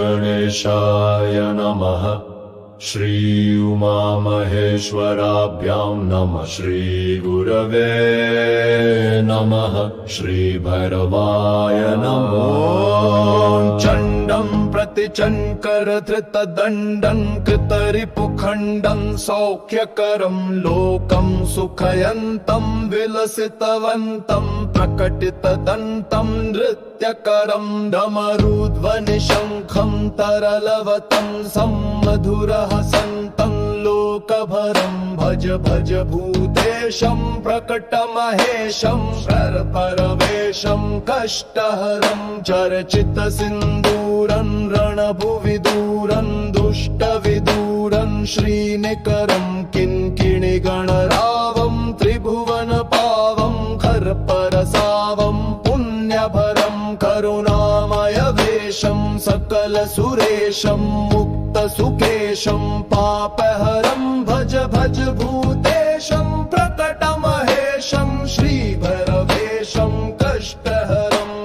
गणेशाय नमः। श्री उमामहेश्वराभ्यां नमः। श्री गुरवे नमः। श्री भैरवाय नमः। चण्डं प्रतिचङ्करधृतदण्डं कृतरिपुखण्डं सौख्यकरं लोकं सुखयन्तं विलसितवन्तं प्रकटितदन्तं नृत्यकरं डमरुध्वनिशङ्खं तरलवतं सम्मधुरहसन्तं लोकभरं भज भज भूतेशं प्रकटमहेशं शरपरवेशं कष्टहरं चर्चितसिन्दूरं रणभुविदूरं दुष्टविदूरं श्रीनिकरं किङ्किणिगणरावं त्रिभुवनपावं खरपरसावं पुण्यभरं करुणामयवेशं सकलसुरेशं मुक्तसुकेशं पापहरं भज भज भूतेशं प्रकटमहेशं श्रीभैरवेशं कष्टहरम्।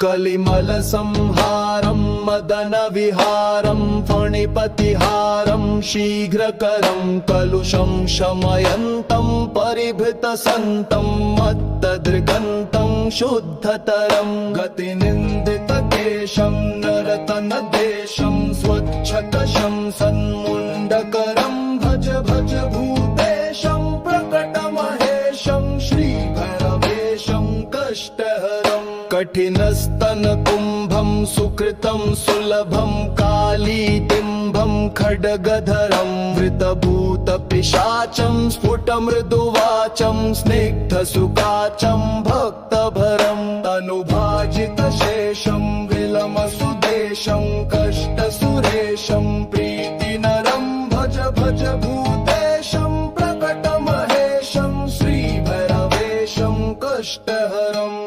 कलिमलसंहारं मदनविहारं फणिपतिहारं शीघ्रकरं कलुषं शमयन्तं परिभृतसन्तं मत्तदृगन्तं शुद्धतरं गतिनिन्दितकेशं नरतनदेशं स्वच्छकशं सन्मुण्डकरं भज भज भूतेशं प्रकटमहेशं श्रीभैरवेशं कष्टहरम्। कठिनस्तनकुम्भं सुकृतं सुलभं कालीतिम्भं खड्गधरं वृतभूतपिशाचं स्फुटमृदुवाचं स्निग्धसुकाचं भक्तभरं तनुभाजितशेषं विलमसुदेशं कष्टसुरेशं प्रीतिनरं भज भज भूतेशं प्रकटमहेशं श्रीभैरवेशं कष्टहरम्।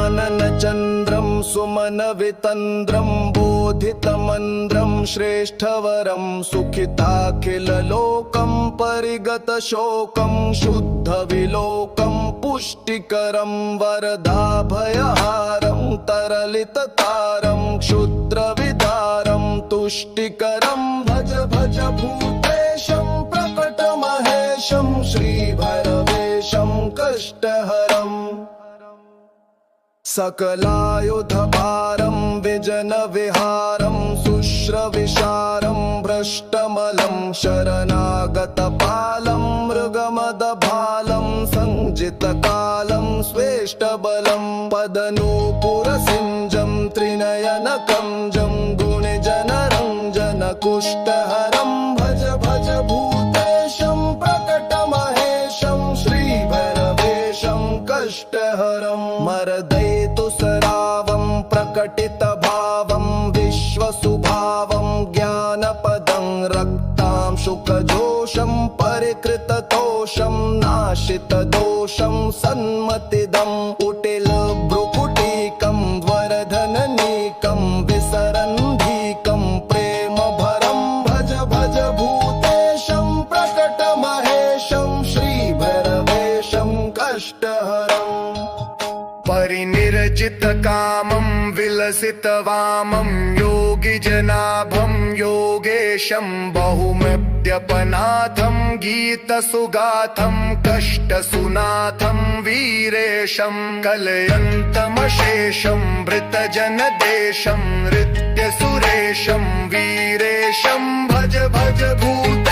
ललिताननचन्द्रं सुमनवितन्द्रं बोधितमन्द्रं श्रेष्ठवरं सुखिताखिललोकं परिगतशोकं शुद्धविलोकं पुष्टिकरं वरदाभयहारं तरलिततारं क्षुद्रविदारं तुष्टिकरं भज भज भूतेशं प्रकटमहेशं श्रीभैरवेशं कष्टहरम्। सकलायुधभारं विजनविहारं शुश्रविशारं भ्रष्टमलं शरणागतपालं मृगमदभालं संजितकालं स्वेष्टबलं पदनूपुरसिञ्जं त्रिनयनकञ्जं गुणिजनरञ्जनकुष्टहरं भज भज भूतेशं प्रकटमहेशं श्रीभैरवेशं कष्टहरं। मरदयितुसरावं प्रकटितभावं विश्वसुभावं ज्ञानपदं रक्तांशुकजोषं परिकृततोषं नाशितदोषं सन्मतिदं कुटिलभ्रुकुटीकं वरधननीकं विसरन्धीकं प्रेमभरं भज भज भूतेशं प्रकटमहेशं श्रीभैरवेशं कष्टहरम्। परिनिर्जितकामं विलसितवामं योगिजनाभं योगेशं बहुमद्यपनाथं गीतसुगाथं कष्टसुनाथं वीरेशं कलयन्तमशेषं भृतजनदेशं नृत्यसुरेशं वीरेशं भज भज भूत